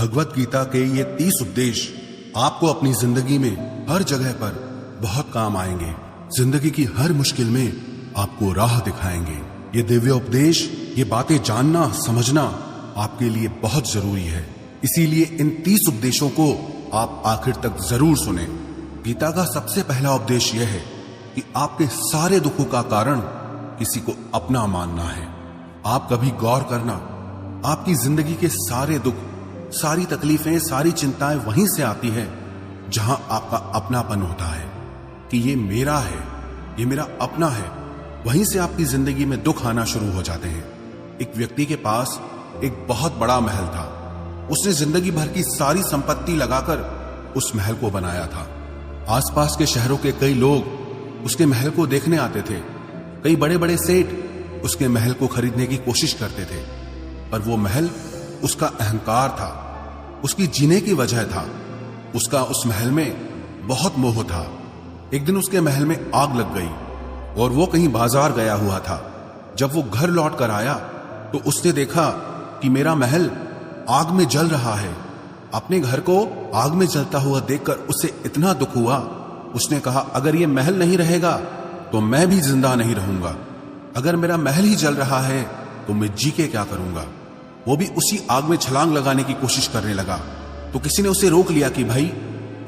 भगवत गीता के ये 30 उपदेश आपको अपनी जिंदगी में हर जगह पर बहुत काम आएंगे। जिंदगी की हर मुश्किल में आपको राह दिखाएंगे। ये दिव्य उपदेश, ये बातें जानना समझना आपके लिए बहुत जरूरी है। इसीलिए इन 30 उपदेशों को आप आखिर तक जरूर सुने। गीता का सबसे पहला उपदेश यह है कि आपके सारे दुखों का कारण किसी को अपना मानना है। आप कभी गौर करना, आपकी जिंदगी के सारे दुख, सारी तकलीफें, सारी चिंताएं वहीं से आती है जहां आपका अपनापन होता है कि ये मेरा है, ये मेरा अपना है। वहीं से आपकी जिंदगी में दुख आना शुरू हो जाते हैं। एक व्यक्ति के पास एक बहुत बड़ा महल था। उसने जिंदगी भर की सारी संपत्ति लगाकर उस महल को बनाया था। आसपास के शहरों के कई लोग उसके महल को देखने आते थे। कई बड़े बड़े सेठ उसके महल को खरीदने की कोशिश करते थे, पर वो महल उसका अहंकार था, उसकी जीने की वजह था। उसका उस महल में बहुत मोह था। एक दिन उसके महल में आग लग गई और वो कहीं बाजार गया हुआ था। जब वो घर लौट कर आया तो उसने देखा कि मेरा महल आग में जल रहा है। अपने घर को आग में जलता हुआ देखकर उसे इतना दुख हुआ। उसने कहा, अगर ये महल नहीं रहेगा तो मैं भी जिंदा नहीं रहूंगा। अगर मेरा महल ही जल रहा है तो मैं जी के क्या करूंगा। वो भी उसी आग में छलांग लगाने की कोशिश करने लगा। तो किसी ने उसे रोक लिया कि भाई,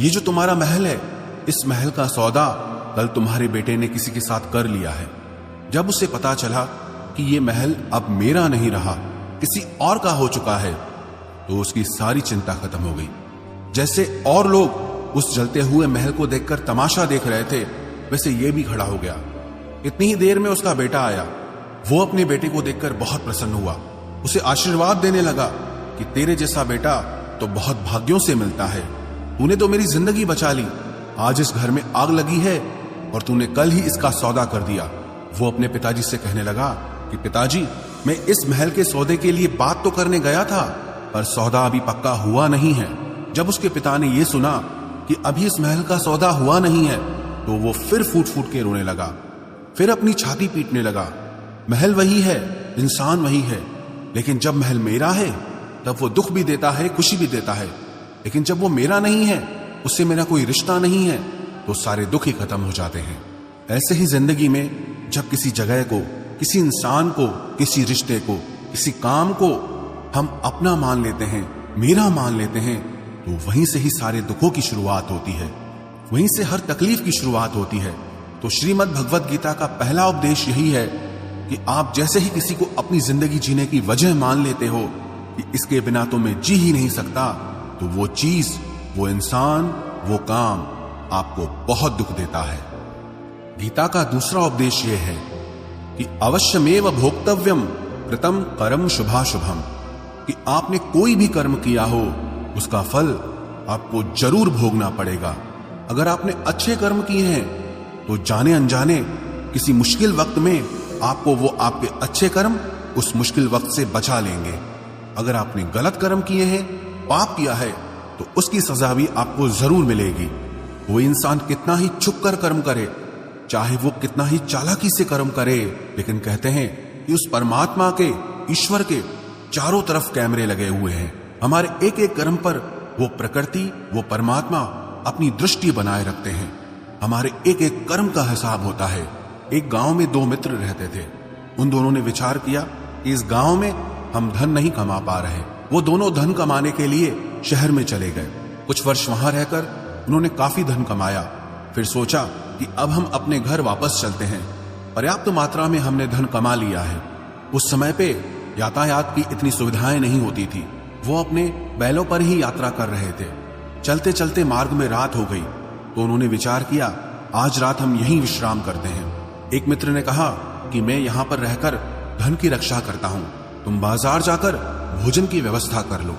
ये जो तुम्हारा महल है, इस महल का सौदा कल तुम्हारे बेटे ने किसी के साथ कर लिया है। जब उसे पता चला कि ये महल अब मेरा नहीं रहा, किसी और का हो चुका है, तो उसकी सारी चिंता खत्म हो गई। जैसे और लोग उस जलते हुए महल को देखकर तमाशा देख रहे थे, वैसे ये भी खड़ा हो गया। इतनी ही देर में उसका बेटा आया। वो अपने बेटे को देखकर बहुत प्रसन्न हुआ। उसे आशीर्वाद देने लगा कि तेरे जैसा बेटा तो बहुत भाग्यों से मिलता है। तूने तो मेरी जिंदगी बचा ली। आज इस घर में आग लगी है और तूने कल ही इसका सौदा कर दिया। वो अपने पिताजी से कहने लगा कि पिताजी, मैं इस महल के सौदे के लिए बात तो करने गया था, पर सौदा अभी पक्का हुआ नहीं है। जब उसके पिता ने यह सुना कि अभी इस महल का सौदा हुआ नहीं है, तो वो फिर फूट फूट के रोने लगा। फिर अपनी छाती पीटने लगा। महल वही है, इंसान वही है, लेकिन जब महल मेरा है तब वो दुख भी देता है, खुशी भी देता है। लेकिन जब वो मेरा नहीं है, उससे मेरा कोई रिश्ता नहीं है, तो सारे दुख ही खत्म हो जाते हैं। ऐसे ही जिंदगी में जब किसी जगह को, किसी इंसान को, किसी रिश्ते को, किसी काम को हम अपना मान लेते हैं, मेरा मान लेते हैं, तो वहीं से ही सारे दुखों की शुरुआत होती है, वहीं से हर तकलीफ की शुरुआत होती है। तो श्रीमद् भगवत गीता का पहला उपदेश यही है कि आप जैसे ही किसी को अपनी जिंदगी जीने की वजह मान लेते हो कि इसके बिना तो मैं जी ही नहीं सकता, तो वो चीज, वो इंसान, वो काम आपको बहुत दुख देता है। गीता का दूसरा उपदेश यह है कि अवश्यमेव भोक्तव्यम कृतम कर्म शुभाशुभम, कि आपने कोई भी कर्म किया हो उसका फल आपको जरूर भोगना पड़ेगा। अगर आपने अच्छे कर्म किए हैं तो जाने अनजाने किसी मुश्किल वक्त में आपको वो आपके अच्छे कर्म उस मुश्किल वक्त से बचा लेंगे। अगर आपने गलत कर्म किए हैं, पाप किया है, तो उसकी सजा भी आपको जरूर मिलेगी। वो इंसान कितना ही छुप कर कर्म करे, चाहे वो कितना ही चालाकी से कर्म करे, लेकिन कहते हैं कि उस परमात्मा के, ईश्वर के चारों तरफ कैमरे लगे हुए हैं। हमारे एक एक कर्म पर वो प्रकृति, वो परमात्मा अपनी दृष्टि बनाए रखते हैं। हमारे एक एक कर्म का हिसाब होता है। एक गांव में 2 मित्र रहते थे। उन दोनों ने विचार किया कि इस गांव में हम धन नहीं कमा पा रहे। वो दोनों धन कमाने के लिए शहर में चले गए। कुछ वर्ष वहां रहकर उन्होंने काफी धन कमाया। फिर सोचा कि अब हम अपने घर वापस चलते हैं, पर्याप्त मात्रा में हमने धन कमा लिया है। उस समय पे यातायात की इतनी सुविधाएं नहीं होती थी। वो अपने बैलों पर ही यात्रा कर रहे थे। चलते चलते मार्ग में रात हो गई, तो उन्होंने विचार किया, आज रात हम यहीं विश्राम करते हैं। एक मित्र ने कहा कि मैं यहां पर रहकर धन की रक्षा करता हूं, तुम बाजार जाकर भोजन की व्यवस्था कर लो।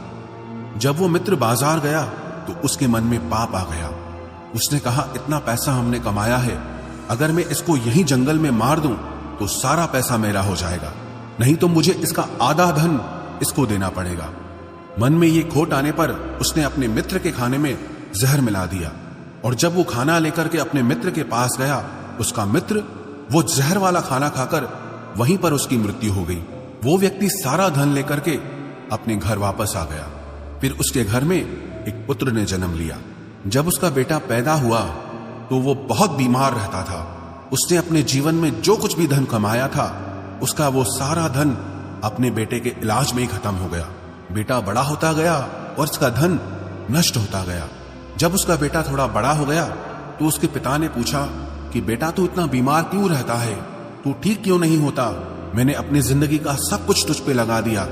जब वो मित्र बाजार गया तो उसके मन में पाप आ गया। उसने कहा, इतना पैसा हमने कमाया है, अगर मैं इसको यहीं जंगल में मार दूं तो सारा पैसा मेरा हो जाएगा, नहीं तो मुझे इसका आधा धन इसको देना पड़ेगा। मन में ये खोट आने पर उसने अपने मित्र के खाने में जहर मिला दिया, और जब वो खाना लेकर के अपने मित्र के पास गया, उसका मित्र वो जहर वाला खाना खाकर वहीं पर उसकी मृत्यु हो गई। वो व्यक्ति सारा धन लेकर के अपने घर वापस आ गया। फिर उसके घर में एक पुत्र ने जन्म लिया। जब उसका बेटा पैदा हुआ तो वो बहुत बीमार रहता था। उसने अपने जीवन में जो कुछ भी धन कमाया था, उसका वो सारा धन अपने बेटे के इलाज में ही खत्म हो गया। बेटा बड़ा होता गया और उसका धन नष्ट होता गया। जब उसका बेटा थोड़ा बड़ा हो गया तो उसके पिता ने पूछा कि बेटा तू इतना बीमार क्यों रहता है, तू ठीक क्यों नहीं होता? मैंने अपनी जिंदगी का सब कुछ तुझ पे लगा दिया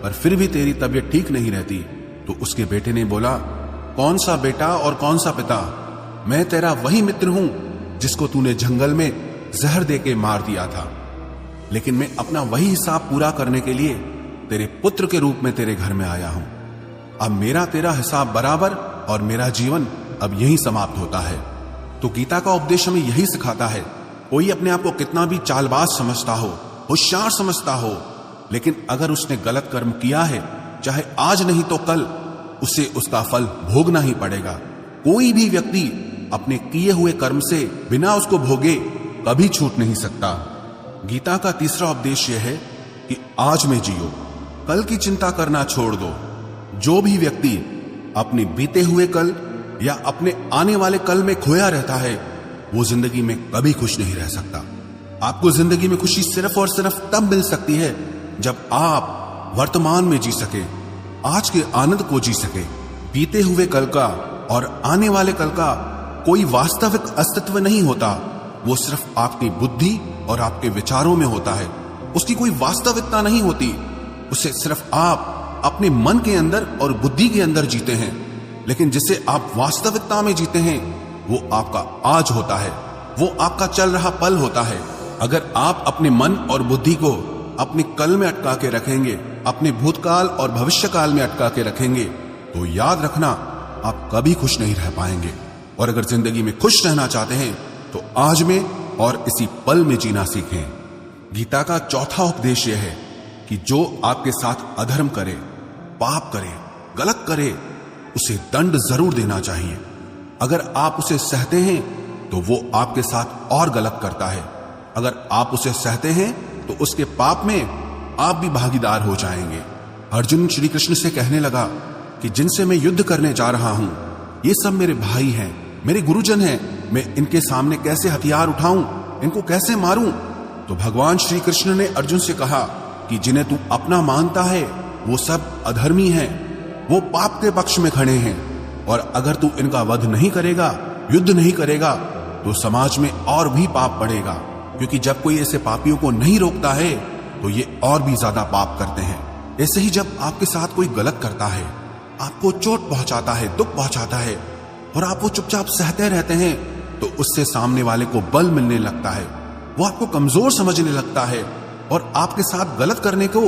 पर फिर भी तेरी तबीयत ठीक नहीं रहती। तो उसके बेटे ने बोला, कौन सा बेटा और कौन सा पिता? मैं तेरा वही मित्र हूं जिसको तूने जंगल में जहर देके मार दिया था, लेकिन मैं अपना वही हिसाब पूरा करने के लिए तेरे पुत्र के रूप में तेरे घर में आया हूं। अब मेरा तेरा हिसाब बराबर और मेरा जीवन अब यही समाप्त होता है। तो गीता का उपदेश हमें यही सिखाता है, कोई अपने आप को कितना भी चालबाज समझता हो, होशियार समझता हो, लेकिन अगर उसने गलत कर्म किया है, चाहे आज नहीं तो कल उसे उसका फल भोगना ही पड़ेगा। कोई भी व्यक्ति अपने किए हुए कर्म से बिना उसको भोगे कभी छूट नहीं सकता। गीता का तीसरा उपदेश यह है कि आज में जियो, कल की चिंता करना छोड़ दो। जो भी व्यक्ति अपने बीते हुए कल या अपने आने वाले कल में खोया रहता है, वो जिंदगी में कभी खुश नहीं रह सकता। आपको जिंदगी में खुशी सिर्फ और सिर्फ तब मिल सकती है जब आप वर्तमान में जी सके, आज के आनंद को जी सके। बीते हुए कल का और आने वाले कल का कोई वास्तविक अस्तित्व नहीं होता, वो सिर्फ आपकी बुद्धि और आपके विचारों में होता है। उसकी कोई वास्तविकता नहीं होती, उसे सिर्फ आप अपने मन के अंदर और बुद्धि के अंदर जीते हैं। लेकिन जिसे आप वास्तविकता में जीते हैं वो आपका आज होता है, वो आपका चल रहा पल होता है। अगर आप अपने मन और बुद्धि को अपने कल में अटका के रखेंगे, अपने भूतकाल और भविष्यकाल में अटका के रखेंगे, तो याद रखना आप कभी खुश नहीं रह पाएंगे। और अगर जिंदगी में खुश रहना चाहते हैं तो आज में और इसी पल में जीना सीखें। गीता का चौथा उपदेश यह है कि जो आपके साथ अधर्म करे, पाप करे, गलत करे, उसे दंड जरूर देना चाहिए। अगर आप उसे सहते हैं तो वो आपके साथ और गलत करता है। अगर आप उसे सहते हैं तो उसके पाप में आप भी भागीदार हो जाएंगे। अर्जुन श्री कृष्ण से कहने लगा कि जिनसे मैं युद्ध करने जा रहा हूं, ये सब मेरे भाई हैं, मेरे गुरुजन हैं, मैं इनके सामने कैसे हथियार उठाऊं, इनको कैसे मारूं? तो भगवान श्री कृष्ण ने अर्जुन से कहा कि जिन्हें तू अपना मानता है वो सब अधर्मी हैं, वो पाप के पक्ष में खड़े हैं, और अगर तू इनका वध नहीं करेगा, युद्ध नहीं करेगा, तो समाज में और भी पाप बढ़ेगा। क्योंकि जब कोई ऐसे पापियों को नहीं रोकता है तो ये और भी ज्यादा पाप करते हैं। ऐसे ही जब आपके साथ कोई गलत करता है, आपको चोट पहुंचाता है, दुख पहुंचाता है, और आप वो चुपचाप सहते रहते हैं, तो उससे सामने वाले को बल मिलने लगता है, वो आपको कमजोर समझने लगता है और आपके साथ गलत करने को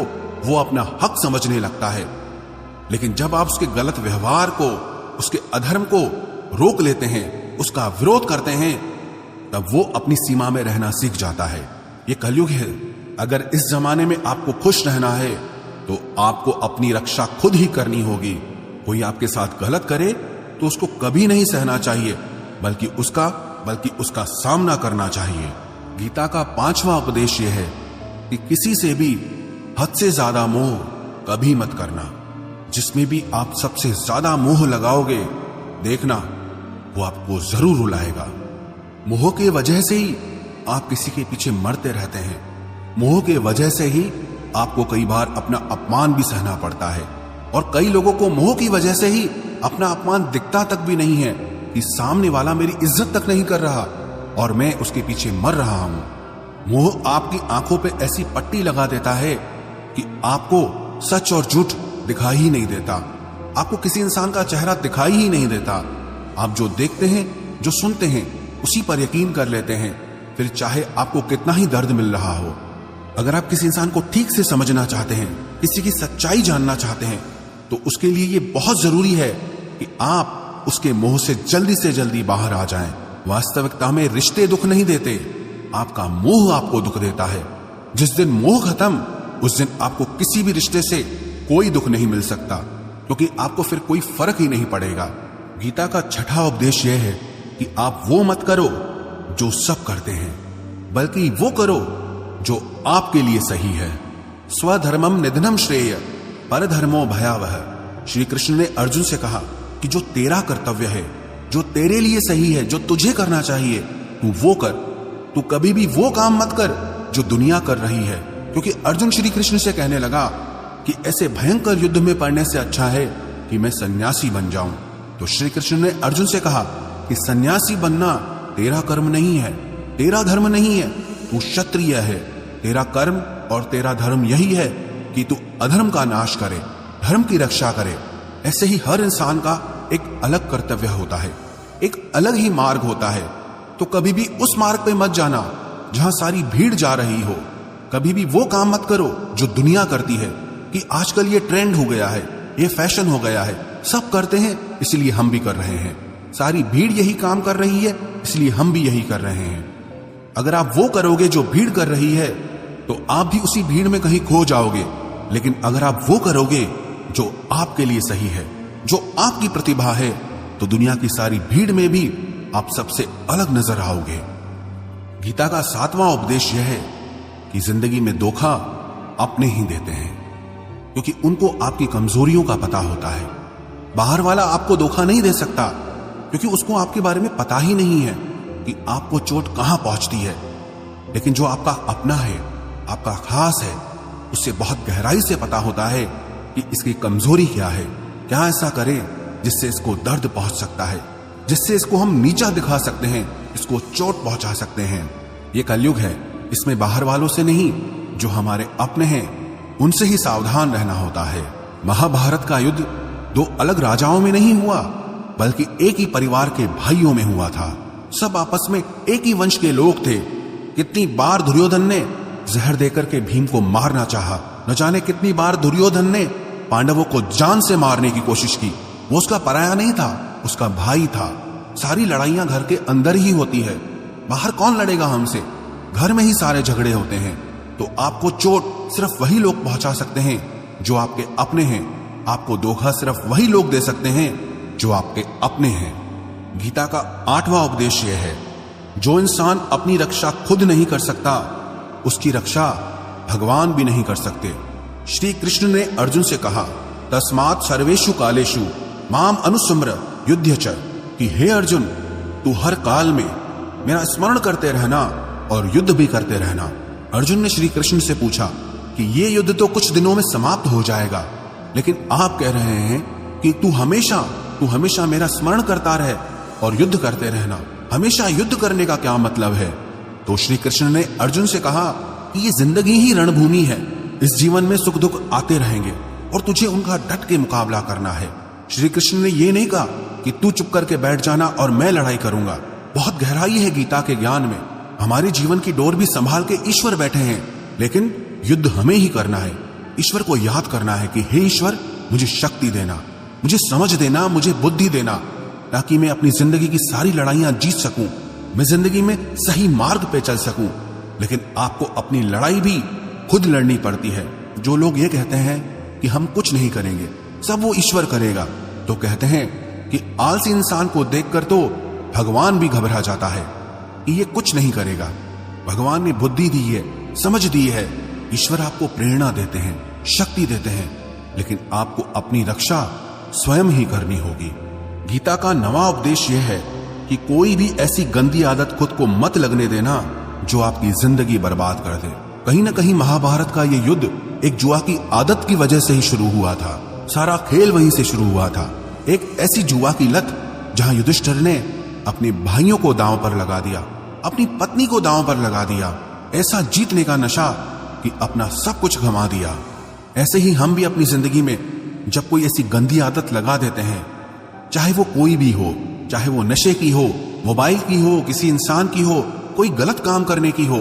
वो अपना हक समझने लगता है। लेकिन जब आप उसके गलत व्यवहार को, उसके अधर्म को रोक लेते हैं, उसका विरोध करते हैं, तब वो अपनी सीमा में रहना सीख जाता है। ये कलयुग है। अगर इस जमाने में आपको खुश रहना है तो आपको अपनी रक्षा खुद ही करनी होगी। कोई आपके साथ गलत करे तो उसको कभी नहीं सहना चाहिए, बल्कि उसका सामना करना चाहिए। गीता का पांचवा उपदेश यह है कि किसी से भी हद से ज्यादा मोह कभी मत करना। जिसमें भी आप सबसे ज्यादा मोह लगाओगे, देखना वो आपको जरूर रुलाएगा। मोह के वजह से ही आप किसी के पीछे मरते रहते हैं। मोह के वजह से ही आपको कई बार अपना अपमान भी सहना पड़ता है, और कई लोगों को मोह की वजह से ही अपना अपमान दिखता तक भी नहीं है कि सामने वाला मेरी इज्जत तक नहीं कर रहा और मैं उसके पीछे मर रहा हूं। मोह आपकी आंखों पे ऐसी पट्टी लगा देता है कि आपको सच और झूठ दिखाई ही नहीं देता, आपको किसी इंसान का चेहरा दिखाई ही नहीं देता। आप जो देखते हैं, जो सुनते हैं, उसी पर यकीन कर लेते हैं, फिर चाहे आपको कितना ही दर्द मिल रहा हो। अगर आप किसी इंसान को ठीक से समझना चाहते हैं, किसी की सच्चाई जानना चाहते हैं, तो उसके लिए ये बहुत जरूरी है कि आप उसके मोह से जल्दी बाहर आ जाएं। वास्तविकता में रिश्ते दुख नहीं देते, आपका मोह आपको दुख देता है। जिस दिन मोह खत्म, उस दिन आपको किसी भी रिश्ते से कोई दुख नहीं मिल सकता, क्योंकि आपको फिर कोई फर्क ही नहीं पड़ेगा। गीता का छठा उपदेश यह है कि आप वो मत करो जो सब करते हैं, बल्कि वो करो जो आपके लिए सही है। स्वधर्मम निधनम श्रेय, परधर्मो भयावह। श्री कृष्ण ने अर्जुन से कहा कि जो तेरा कर्तव्य है, जो तेरे लिए सही है, जो तुझे करना चाहिए, तू वो कर। तू कभी भी वो काम मत कर जो दुनिया कर रही है। क्योंकि अर्जुन श्री कृष्ण से कहने लगा कि ऐसे भयंकर युद्ध में पड़ने से अच्छा है कि मैं सन्यासी बन जाऊं। तो श्री कृष्ण ने अर्जुन से कहा कि सन्यासी बनना तेरा कर्म नहीं है, तेरा धर्म नहीं है, तू क्षत्रिय है। तेरा कर्म और तेरा धर्म यही है कि तू अधर्म का नाश करे, धर्म की रक्षा करे। ऐसे ही हर इंसान का एक अलग कर्तव्य होता है, एक अलग ही मार्ग होता है। तो कभी भी उस मार्ग पे मत जाना जहां सारी भीड़ जा रही हो। कभी भी वो काम मत करो जो दुनिया करती है कि आजकल ये ट्रेंड हो गया है, ये फैशन हो गया है, सब करते हैं इसलिए हम भी कर रहे हैं। सारी भीड़ यही काम कर रही है इसलिए हम भी यही कर रहे हैं। अगर आप वो करोगे जो भीड़ कर रही है तो आप भी उसी भीड़ में कहीं खो जाओगे। लेकिन अगर आप वो करोगे जो आपके लिए सही है, जो आपकी प्रतिभा है, तो दुनिया की सारी भीड़ में भी आप सबसे अलग नजर आओगे। गीता का 7वां उपदेश यह है कि जिंदगी में धोखा अपने ही देते हैं, क्योंकि उनको आपकी कमजोरियों का पता होता है। बाहर वाला आपको धोखा नहीं दे सकता, क्योंकि उसको आपके बारे में पता ही नहीं है कि आपको चोट कहां पहुंचती है। लेकिन जो आपका अपना है, आपका खास है, उससे बहुत गहराई से पता होता है कि इसकी कमजोरी क्या है, क्या ऐसा करे जिससे इसको दर्द पहुंच सकता है, जिससे इसको हम नीचा दिखा सकते हैं, इसको चोट पहुंचा सकते हैं। ये कलयुग है, इसमें बाहर वालों से नहीं, जो हमारे अपने हैं उनसे ही सावधान रहना होता है। महाभारत का युद्ध दो अलग राजाओं में नहीं हुआ, बल्कि एक ही परिवार के भाइयों में हुआ था। सब आपस में एक ही वंश के लोग थे। कितनी बार दुर्योधन ने जहर देकर के भीम को मारना चाहा, न जाने कितनी बार दुर्योधन ने पांडवों को जान से मारने की कोशिश की। वो उसका पराया नहीं था, उसका भाई था। सारी लड़ाइयां घर के अंदर ही होती है, बाहर कौन लड़ेगा हमसे? घर में ही सारे झगड़े होते हैं। तो आपको चोट सिर्फ वही लोग पहुंचा सकते हैं जो आपके अपने हैं। आपको धोखा सिर्फ वही लोग दे सकते हैं जो आपके अपने हैं। गीता का 8वां उपदेश यह है, जो इंसान अपनी रक्षा खुद नहीं कर सकता, उसकी रक्षा भगवान भी नहीं कर सकते। श्री कृष्ण ने अर्जुन से कहा, तस्मात् सर्वेषु कालेषु माम अनुस्मर युध्य च, कि हे अर्जुन, तू हर काल में मेरा स्मरण करते रहना और युद्ध भी करते रहना। अर्जुन ने श्री कृष्ण से पूछा कि ये युद्ध तो कुछ दिनों में समाप्त हो जाएगा, लेकिन आप कह रहे हैं कि तू हमेशा मेरा स्मरण करता रहे और युद्ध करते रहना। हमेशा युद्ध करने का क्या मतलब है? तो श्री कृष्ण ने अर्जुन से कहा कि ये जिंदगी ही रणभूमि है। इस जीवन में सुख दुख आते रहेंगे और तुझे उनका डट के मुकाबला करना है। श्री कृष्ण ने ये नहीं कहा कि तू चुप करके बैठ जाना और मैं लड़ाई करूंगा। बहुत गहराई है गीता के ज्ञान में। हमारे जीवन की डोर भी संभाल के ईश्वर बैठे हैं, लेकिन युद्ध हमें ही करना है। ईश्वर को याद करना है कि हे ईश्वर, मुझे शक्ति देना, मुझे समझ देना, मुझे बुद्धि देना, ताकि मैं अपनी जिंदगी की सारी लड़ाइयां जीत सकूं, मैं जिंदगी में सही मार्ग पे चल सकूं। लेकिन आपको अपनी लड़ाई भी खुद लड़नी पड़ती है। जो लोग ये कहते हैं कि हम कुछ नहीं करेंगे, सब वो ईश्वर करेगा, तो कहते हैं कि आलसी इंसान को देखकर तो भगवान भी घबरा जाता है कि ये कुछ नहीं करेगा। भगवान ने बुद्धि दी है, समझ दी है। ईश्वर आपको प्रेरणा देते हैं, शक्ति देते हैं, लेकिन आपको अपनी रक्षा स्वयं ही करनी होगी। गीता का 9वां उपदेश यह है कि कोई भी ऐसी गंदी आदत खुद को मत लगने देना जो आपकी जिंदगी बर्बाद कर दे। कहीं ना कहीं महाभारत का यह युद्ध एक जुआ की आदत की वजह से ही शुरू हुआ था। सारा खेल वहीं से शुरू हुआ था। एक ऐसी जुआ की लत जहां युधिष्ठिर ने अपने भाइयों को दांव पर लगा दिया, अपनी पत्नी को दांव पर लगा दिया। ऐसा जीतने का नशा कि अपना सब कुछ गंवा दिया। ऐसे ही हम भी अपनी जिंदगी में जब कोई ऐसी गंदी आदत लगा देते हैं, चाहे वो कोई भी हो, चाहे वो नशे की हो, मोबाइल की हो, किसी इंसान की हो, कोई गलत काम करने की हो,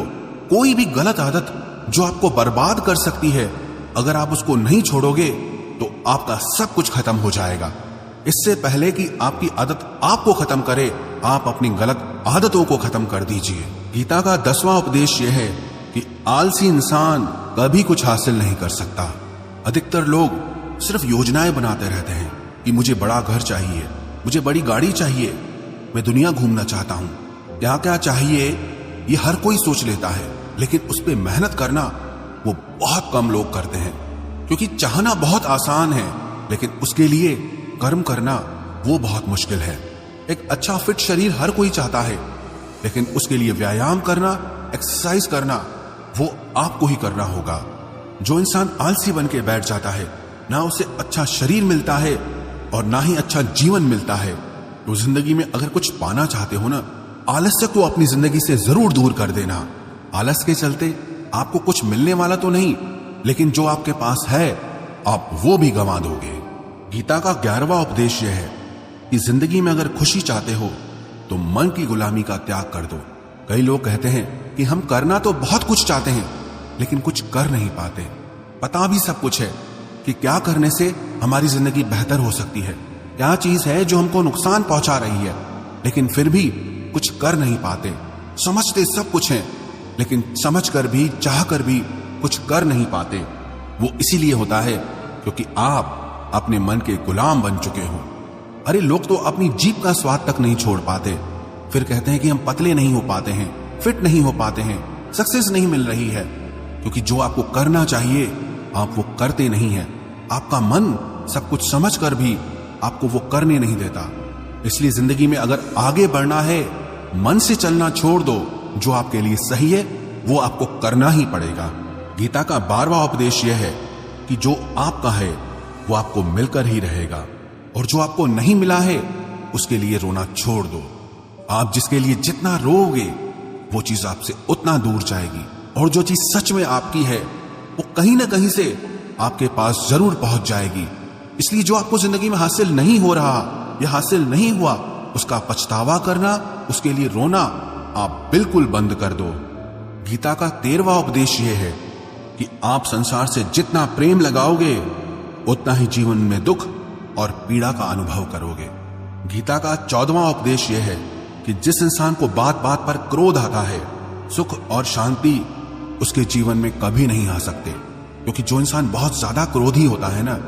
कोई भी गलत आदत जो आपको बर्बाद कर सकती है, अगर आप उसको नहीं छोड़ोगे तो आपका सब कुछ खत्म हो जाएगा। इससे पहले कि आपकी आदत आपको खत्म करे, आप अपनी गलत आदतों को खत्म कर दीजिए। गीता का 10वां उपदेश यह है कि आलसी इंसान कभी कुछ हासिल नहीं कर सकता। अधिकतर लोग सिर्फ योजनाएं बनाते रहते हैं कि मुझे बड़ा घर चाहिए, मुझे बड़ी गाड़ी चाहिए, मैं दुनिया घूमना चाहता हूं। क्या क्या चाहिए ये हर कोई सोच लेता है, लेकिन उस पर मेहनत करना वो बहुत कम लोग करते हैं। क्योंकि चाहना बहुत आसान है, लेकिन उसके लिए कर्म करना वो बहुत मुश्किल है। एक अच्छा फिट शरीर हर कोई चाहता है, लेकिन उसके लिए व्यायाम करना, एक्सरसाइज करना, वो आपको ही करना होगा। जो इंसान आलसी बन के बैठ जाता है, ना उसे अच्छा शरीर मिलता है और ना ही अच्छा जीवन मिलता है। तो जिंदगी में अगर कुछ पाना चाहते हो ना, आलस्य को अपनी जिंदगी से जरूर दूर कर देना। आलस के चलते आपको कुछ मिलने वाला तो नहीं, लेकिन जो आपके पास है आप वो भी गंवा दोगे। गीता का 11वां उपदेश यह है कि जिंदगी में अगर खुशी चाहते हो तो मन की गुलामी का त्याग कर दो। कई लोग कहते हैं कि हम करना तो बहुत कुछ चाहते हैं, लेकिन कुछ कर नहीं पाते। पता भी सब कुछ है कि क्या करने से हमारी जिंदगी बेहतर हो सकती है, क्या चीज है जो हमको नुकसान पहुंचा रही है, लेकिन फिर भी कुछ कर नहीं पाते। समझते सब कुछ है, लेकिन समझ कर भी, चाह कर भी कुछ कर नहीं पाते। वो इसीलिए होता है क्योंकि आप अपने मन के गुलाम बन चुके हो। अरे लोग तो अपनी जीभ का स्वाद तक नहीं छोड़ पाते, फिर कहते हैं कि हम पतले नहीं हो पाते हैं, फिट नहीं हो पाते हैं, सक्सेस नहीं मिल रही है, क्योंकि जो आपको करना चाहिए आप वो करते नहीं हैं। आपका मन सब कुछ समझ कर भी आपको वो करने नहीं देता। इसलिए जिंदगी में अगर आगे बढ़ना है, मन से चलना छोड़ दो। जो आपके लिए सही है वो आपको करना ही पड़ेगा। गीता का 12वां उपदेश यह है कि जो आपका है वो आपको मिलकर ही रहेगा, और जो आपको नहीं मिला है उसके लिए रोना छोड़ दो। आप जिसके लिए जितना रोओगे वो चीज आपसे उतना दूर जाएगी, और जो चीज सच में आपकी है वो कहीं ना कहीं से आपके पास जरूर पहुंच जाएगी। इसलिए जो आपको जिंदगी में हासिल नहीं हो रहा या हासिल नहीं हुआ, उसका पछतावा करना, उसके लिए रोना आप बिल्कुल बंद कर दो। गीता का 13वां उपदेश यह है कि आप संसार से जितना प्रेम लगाओगे उतना ही जीवन में दुख और पीड़ा का अनुभव करोगे। गीता का 14वां उपदेश यह है कि जिस इंसान को बात बात पर क्रोध आता है, सुख और शांति उसके जीवन में कभी नहीं आ सकते, क्योंकि जो इंसान बहुत ज्यादा क्रोधी होता है ना,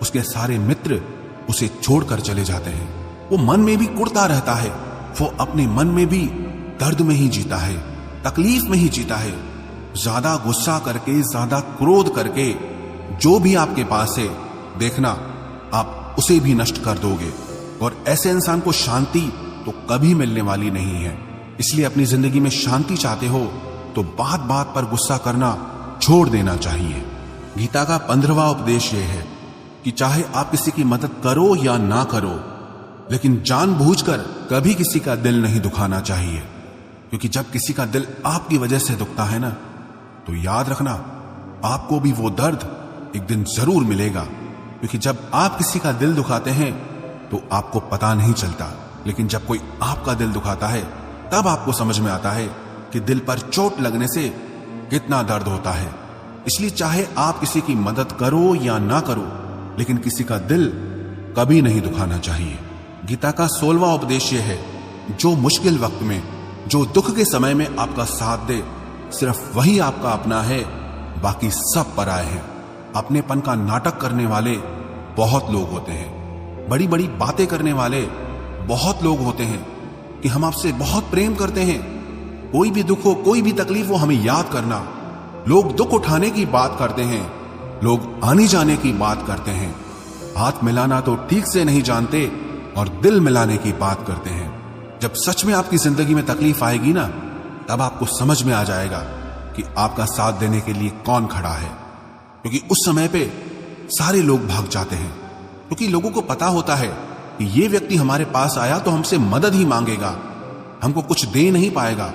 उसके सारे मित्र उसे छोड़कर चले जाते हैं। वो मन में भी कुढ़ता रहता है, वो अपने मन में भी दर्द में ही जीता है, तकलीफ में ही जीता है। ज्यादा गुस्सा करके, ज्यादा क्रोध करके जो भी आपके पास है, देखना आप उसे भी नष्ट कर दोगे, और ऐसे इंसान को शांति तो कभी मिलने वाली नहीं है। इसलिए अपनी जिंदगी में शांति चाहते हो तो बात बात पर गुस्सा करना छोड़ देना चाहिए। गीता का 15वां उपदेश यह है कि चाहे आप किसी की मदद करो या ना करो, लेकिन जानबूझकर कभी किसी का दिल नहीं दुखाना चाहिए, क्योंकि जब किसी का दिल आपकी वजह से दुखता है ना, तो याद रखना आपको भी वो दर्द एक दिन जरूर मिलेगा। क्योंकि जब आप किसी का दिल दुखाते हैं तो आपको पता नहीं चलता, लेकिन जब कोई आपका दिल दुखाता है तब आपको समझ में आता है कि दिल पर चोट लगने से कितना दर्द होता है। इसलिए चाहे आप किसी की मदद करो या ना करो, लेकिन किसी का दिल कभी नहीं दुखाना चाहिए। गीता का 16वां उपदेश यह है, जो मुश्किल वक्त में, जो दुख के समय में आपका साथ दे, सिर्फ वही आपका अपना है, बाकी सब पराये हैं। अपनेपन का नाटक करने वाले बहुत लोग होते हैं, बड़ी बड़ी बातें करने वाले बहुत लोग होते हैं कि हम आपसे बहुत प्रेम करते हैं, कोई भी दुख हो, कोई भी तकलीफ हो, हमें याद करना। लोग दुख उठाने की बात करते हैं, लोग आने जाने की बात करते हैं, हाथ मिलाना तो ठीक से नहीं जानते और दिल मिलाने की बात करते हैं। जब सच में आपकी जिंदगी में तकलीफ आएगी ना, तब आपको समझ में आ जाएगा कि आपका साथ देने के लिए कौन खड़ा है। क्योंकि उस समय पे सारे लोग भाग जाते हैं, क्योंकि लोगों को पता होता है कि ये व्यक्ति हमारे पास आया तो हमसे मदद ही मांगेगा, हमको कुछ दे नहीं पाएगा।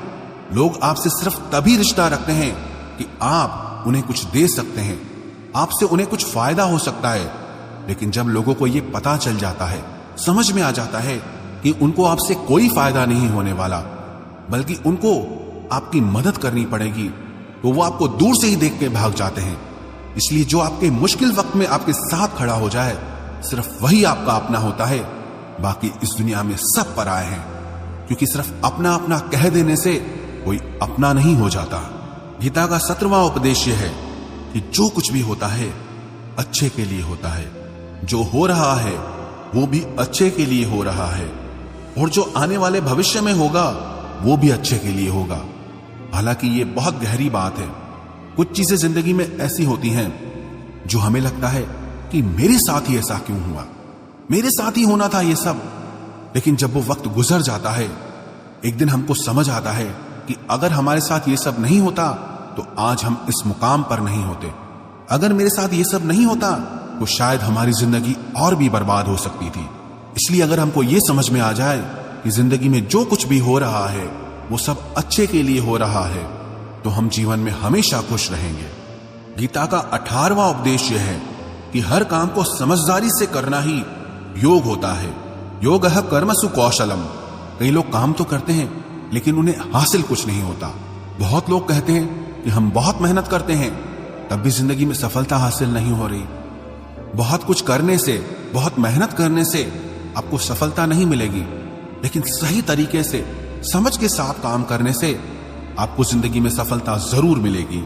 लोग आपसे सिर्फ तभी रिश्ता रखते हैं कि आप उन्हें कुछ दे सकते हैं, आपसे उन्हें कुछ फायदा हो सकता है। लेकिन जब लोगों को यह पता चल जाता है, समझ में आ जाता है कि उनको आपसे कोई फायदा नहीं होने वाला, बल्कि उनको आपकी मदद करनी पड़ेगी, तो वो आपको दूर से ही देख के भाग जाते हैं। इसलिए जो आपके मुश्किल वक्त में आपके साथ खड़ा हो जाए, सिर्फ वही आपका अपना होता है, बाकी इस दुनिया में सब पराये हैं। क्योंकि सिर्फ अपना अपना कह देने से कोई अपना नहीं हो जाता। गीता का 17वां उपदेश यह है कि जो कुछ भी होता है अच्छे के लिए होता है, जो हो रहा है वो भी अच्छे के लिए हो रहा है, और जो आने वाले भविष्य में होगा वो भी अच्छे के लिए होगा। हालांकि ये बहुत गहरी बात है। कुछ चीजें जिंदगी में ऐसी होती हैं जो हमें लगता है कि मेरे साथ ही ऐसा क्यों हुआ, मेरे साथ ही होना था ये सब। लेकिन जब वो वक्त गुजर जाता है, एक दिन हमको समझ आता है कि अगर हमारे साथ ये सब नहीं होता तो आज हम इस मुकाम पर नहीं होते। अगर मेरे साथ ये सब नहीं होता तो शायद हमारी जिंदगी और भी बर्बाद हो सकती थी। इसलिए अगर हमको ये समझ में आ जाए कि जिंदगी में जो कुछ भी हो रहा है वो सब अच्छे के लिए हो रहा है, तो हम जीवन में हमेशा खुश रहेंगे। गीता का 18वां उपदेश यह है कि हर काम को समझदारी से करना ही योग होता है। योगः कर्मसु कौशलम। कई लोग काम तो करते हैं लेकिन उन्हें हासिल कुछ नहीं होता। बहुत लोग कहते हैं कि हम बहुत मेहनत करते हैं, तब भी जिंदगी में सफलता हासिल नहीं हो रही। बहुत कुछ करने से, बहुत मेहनत करने से आपको सफलता नहीं मिलेगी, लेकिन सही तरीके से समझ के साथ काम करने से आपको जिंदगी में सफलता जरूर मिलेगी।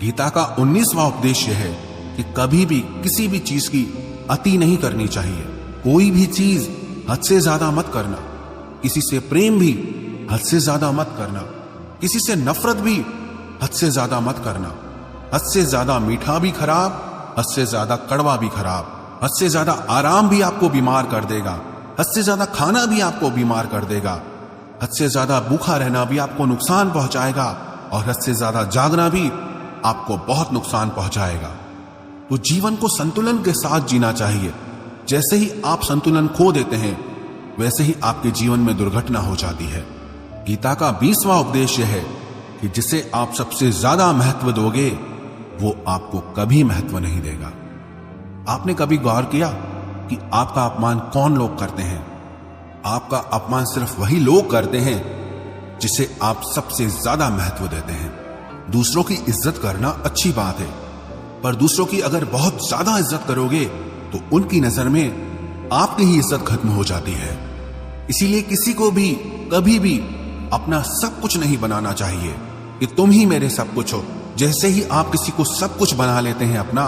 गीता का 19वां उपदेश यह है कि कभी भी किसी भी चीज की अति नहीं करनी चाहिए। कोई भी चीज हद से ज्यादा मत करना। किसी से प्रेम भी हद से ज्यादा मत करना। किसी से नफरत भी हद से ज्यादा मत करना। हद से ज्यादा मीठा भी खराब, हद से ज्यादा कड़वा भी खराब। हद से ज्यादा आराम भी आपको बीमार कर देगा। हद से ज्यादा खाना भी आपको बीमार कर देगा। हद से ज्यादा भूखा रहना भी आपको नुकसान पहुंचाएगा, और हद से ज्यादा जागना भी आपको बहुत नुकसान पहुंचाएगा। तो जीवन को संतुलन के साथ जीना चाहिए। जैसे ही आप संतुलन खो देते हैं, वैसे ही आपके जीवन में दुर्घटना हो जाती है। गीता का 20वां उपदेश यह है कि जिसे आप सबसे ज्यादा महत्व दोगे, वो आपको कभी महत्व नहीं देगा। आपने कभी गौर किया कि आपका अपमान कौन लोग करते हैं? आपका अपमान सिर्फ वही लोग करते हैं जिसे आप सबसे ज्यादा महत्व देते हैं। दूसरों की इज्जत करना अच्छी बात है, पर दूसरों की अगर बहुत ज्यादा इज्जत करोगे तो उनकी नजर में आपकी ही इज्जत खत्म हो जाती है। इसीलिए किसी को भी कभी भी अपना सब कुछ नहीं बनाना चाहिए कि तुम ही मेरे सब कुछ हो। जैसे ही आप किसी को सब कुछ बना लेते हैं अपना,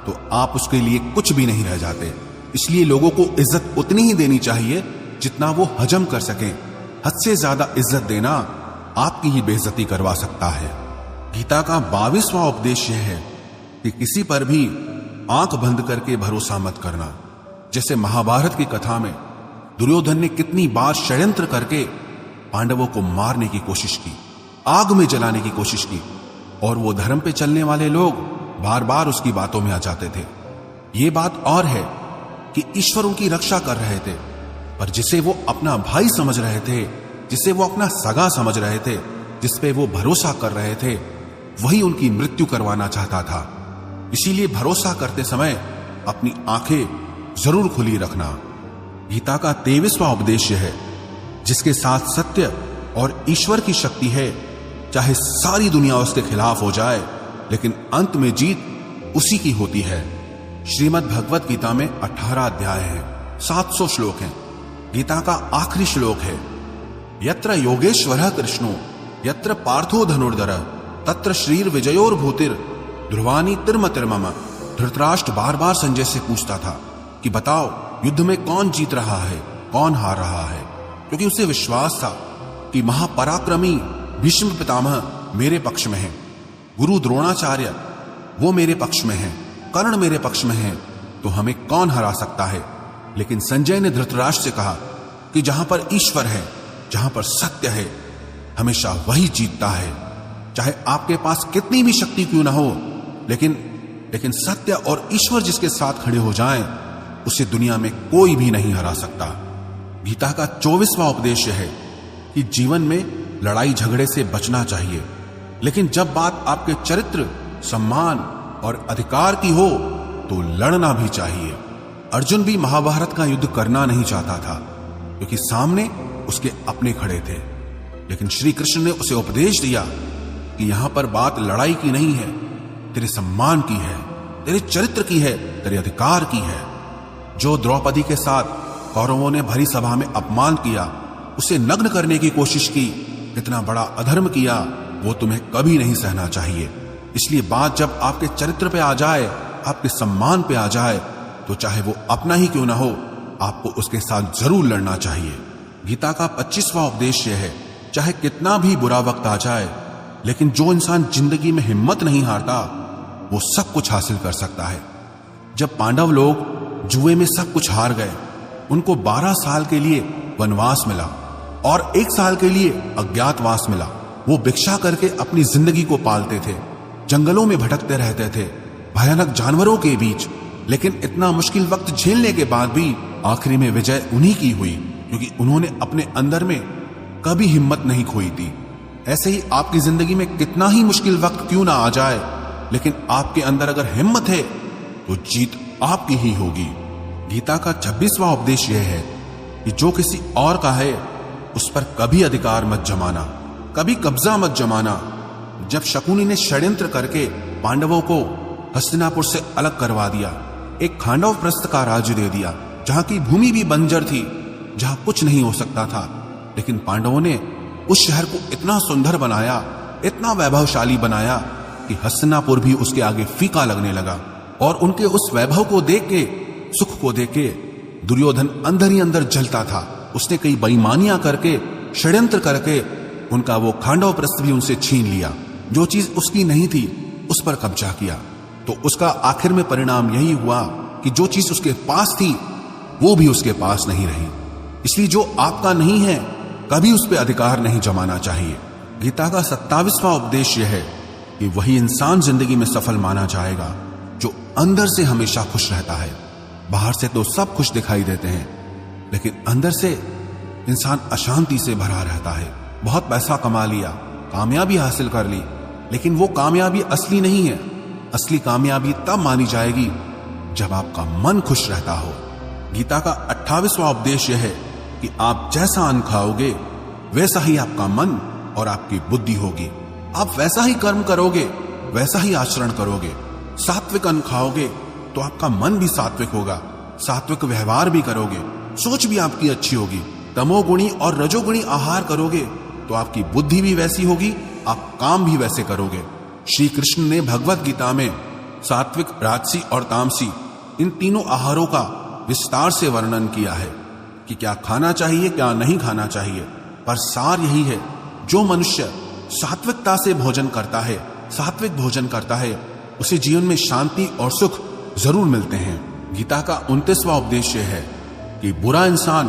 तो आप उसके लिए कुछ भी नहीं रह जाते। इसलिए लोगों को इज्जत उतनी ही देनी चाहिए जितना वो हजम कर सकें। हद से ज्यादा इज्जत देना आपकी ही बेइज्जती करवा सकता है। गीता का 22वां उपदेश यह है कि किसी पर भी आंख बंद करके भरोसा मत करना। जैसे महाभारत की कथा में दुर्योधन ने कितनी बार षड्यंत्र करके पांडवों को मारने की कोशिश की, आग में जलाने की कोशिश की, और वो धर्म पे चलने वाले लोग बार बार उसकी बातों में आ जाते थे। ये बात और है कि ईश्वर उनकी रक्षा कर रहे थे, पर जिसे वो अपना भाई समझ रहे थे, जिसे वो अपना सगा समझ रहे थे, जिस पे वो भरोसा कर रहे थे, वही उनकी मृत्यु करवाना चाहता था। इसीलिए भरोसा करते समय अपनी आंखें जरूर खुली रखना। गीता का 23वां उपदेश है, जिसके साथ सत्य और ईश्वर की शक्ति है, चाहे सारी दुनिया उसके खिलाफ हो जाए, लेकिन अंत में जीत उसी की होती है। श्रीमद् भगवत गीता में 18 अध्याय है, 700 श्लोक हैं। गीता का आखिरी श्लोक है, यत्र योगेश्वरः कृष्णो यत्र पार्थो धनुर्धरः तत्र श्रीर विजयोर भूतिर ध्रुवानी तिर्मतिर्मम। धृतराष्ट्र बार बार संजय से पूछता था कि बताओ युद्ध में कौन जीत रहा है, कौन हार रहा है, क्योंकि उसे विश्वास था कि महापराक्रमी भीष्म पितामह मेरे पक्ष में है, गुरु द्रोणाचार्य वो मेरे पक्ष में है, कर्ण मेरे पक्ष में है, तो हमें कौन हरा सकता है। लेकिन संजय ने धृतराष्ट्र से कहा कि जहां पर ईश्वर है, जहां पर सत्य है, हमेशा वही जीतता है। चाहे आपके पास कितनी भी शक्ति क्यों ना हो, लेकिन सत्य और ईश्वर जिसके साथ खड़े हो जाएं, उसे दुनिया में कोई भी नहीं हरा सकता। गीता का 24वां उपदेश है कि जीवन में लड़ाई झगड़े से बचना चाहिए, लेकिन जब बात आपके चरित्र, सम्मान और अधिकार की हो तो लड़ना भी चाहिए। अर्जुन भी महाभारत का युद्ध करना नहीं चाहता था, क्योंकि सामने उसके अपने खड़े थे, लेकिन श्री कृष्ण ने उसे उपदेश दिया कि यहां पर बात लड़ाई की नहीं है, तेरे सम्मान की है, तेरे चरित्र की है, तेरे अधिकार की है। जो द्रौपदी के साथ कौरवों ने भरी सभा में अपमान किया, उसे नग्न करने की कोशिश की, इतना बड़ा अधर्म किया, वो तुम्हें कभी नहीं सहना चाहिए। इसलिए बात जब आपके चरित्र पे आ जाए, आपके सम्मान पे आ जाए, तो चाहे वो अपना ही क्यों ना हो, आपको उसके साथ जरूर लड़ना चाहिए। गीता का 25वां उपदेश यह है, चाहे कितना भी बुरा वक्त आ जाए, लेकिन जो इंसान जिंदगी में हिम्मत नहीं हारता, वो सब कुछ हासिल कर सकता है। जब पांडव लोग जुए में सब कुछ हार गए, उनको 12 साल के लिए वनवास मिला और 1 साल के लिए अज्ञातवास मिला। वो भिक्षा करके अपनी जिंदगी को पालते थे, जंगलों में भटकते रहते थे, भयानक जानवरों के बीच। लेकिन इतना मुश्किल वक्त झेलने के बाद भी आखिरी में विजय उन्हीं की हुई, क्योंकि उन्होंने अपने अंदर में कभी हिम्मत नहीं खोई थी। ऐसे ही आपकी जिंदगी में कितना ही मुश्किल वक्त क्यों ना आ जाए, लेकिन आपके अंदर अगर हिम्मत है तो जीत आपकी ही होगी। गीता का 26वां उपदेश यह है कि जो किसी और का है उस पर कभी अधिकार मत जमाना, कभी कब्जा मत जमाना। जब शकुनी ने षड्यंत्र करके पांडवों को हस्तिनापुर से अलग करवा दिया, एक खांडव प्रस्थ का राज्य दे दिया, जहां की भूमि भी बंजर थी, जहां कुछ नहीं हो सकता था, लेकिन पांडवों ने उस शहर को इतना सुंदर बनाया, इतना वैभवशाली बनाया कि हस्तिनापुर भी उसके आगे फीका लगने लगा। और उनके उस वैभव को देख के, सुख को देख के दुर्योधन अंदर ही अंदर जलता था। उसने कई बेईमानियां करके, षड्यंत्र करके उनका वो खांडव प्रस्थ भी उनसे छीन लिया। जो चीज उसकी नहीं थी उस पर कब्जा किया। तो उसका आखिर में परिणाम यही हुआ कि जो चीज उसके पास थी वो भी उसके पास नहीं रही। इसलिए जो आपका नहीं है कभी उस पर अधिकार नहीं जमाना चाहिए। गीता का 27वां उपदेश यह है कि वही इंसान जिंदगी में सफल माना जाएगा जो अंदर से हमेशा खुश रहता है। बाहर से तो सब खुश दिखाई देते हैं, लेकिन अंदर से इंसान अशांति से भरा रहता है। बहुत पैसा कमा लिया, कामयाबी हासिल कर ली, लेकिन वो कामयाबी असली नहीं है। असली कामयाबी तब मानी जाएगी जब आपका मन खुश रहता हो। गीता का 28वां उपदेश यह है कि आप जैसा अन्न खाओगे वैसा ही आपका मन और आपकी बुद्धि होगी। आप वैसा ही कर्म करोगे, वैसा ही आचरण करोगे। सात्विक अन्न खाओगे तो आपका मन भी सात्विक होगा, सात्विक व्यवहार भी करोगे, सोच भी आपकी अच्छी होगी। तमोगुणी और रजोगुणी आहार करोगे तो आपकी बुद्धि भी वैसी होगी, आप काम भी वैसे करोगे। श्री कृष्ण ने भगवत गीता में सात्विक, राजसी और तामसी इन तीनों आहारों का विस्तार से वर्णन किया है कि क्या खाना चाहिए, क्या नहीं खाना चाहिए। पर सार यही है, जो मनुष्य सात्विकता से भोजन करता है, सात्विक भोजन करता है, उसे जीवन में शांति और सुख जरूर मिलते हैं। गीता का 29वां उपदेश है कि बुरा इंसान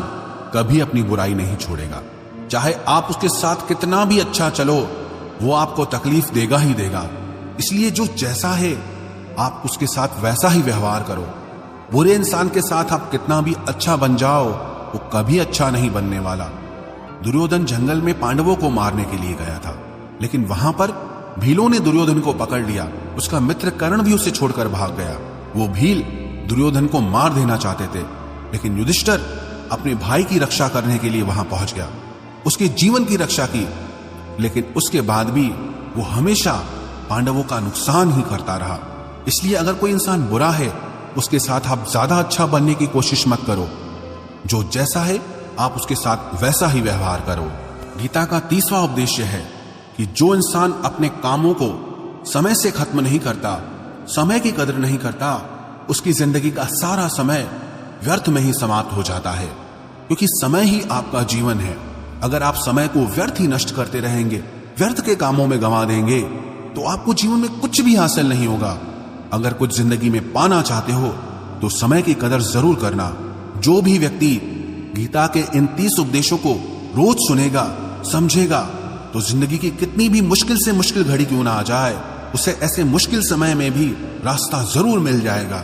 कभी अपनी बुराई नहीं छोड़ेगा। चाहे आप उसके साथ कितना भी अच्छा चलो, वो आपको तकलीफ देगा ही देगा। इसलिए जो जैसा है आप उसके साथ वैसा ही व्यवहार करो। बुरे इंसान के साथ आप कितना भी अच्छा बन जाओ, वो कभी अच्छा नहीं बनने वाला। दुर्योधन जंगल में पांडवों को मारने के लिए गया था, लेकिन वहां पर भीलों ने दुर्योधन को पकड़ लिया। उसका मित्र कर्ण भी उसे छोड़कर भाग गया। वो भील दुर्योधन को मार देना चाहते थे, लेकिन युधिष्ठिर अपने भाई की रक्षा करने के लिए वहां पहुंच गया, उसके जीवन की रक्षा की। लेकिन उसके बाद भी वो हमेशा पांडवों का नुकसान ही करता रहा। इसलिए अगर कोई इंसान बुरा है उसके साथ आप ज्यादा अच्छा बनने की कोशिश मत करो। जो जैसा है आप उसके साथ वैसा ही व्यवहार करो। गीता का 30वां उपदेश है कि जो इंसान अपने कामों को समय से खत्म नहीं करता, समय की कदर नहीं करता, उसकी जिंदगी का सारा समय व्यर्थ में ही समाप्त हो जाता है। क्योंकि समय ही आपका जीवन है। अगर आप समय को व्यर्थ ही नष्ट करते रहेंगे, व्यर्थ के कामों में गंवा देंगे, तो आपको जीवन में कुछ भी हासिल नहीं होगा। अगर कुछ जिंदगी में पाना चाहते हो तो समय की कदर जरूर करना। जो भी व्यक्ति गीता के इन 30 उपदेशों को रोज सुनेगा, समझेगा, तो जिंदगी की कितनी भी मुश्किल से मुश्किल घड़ी क्यों ना आ जाए, उसे ऐसे मुश्किल समय में भी रास्ता जरूर मिल जाएगा।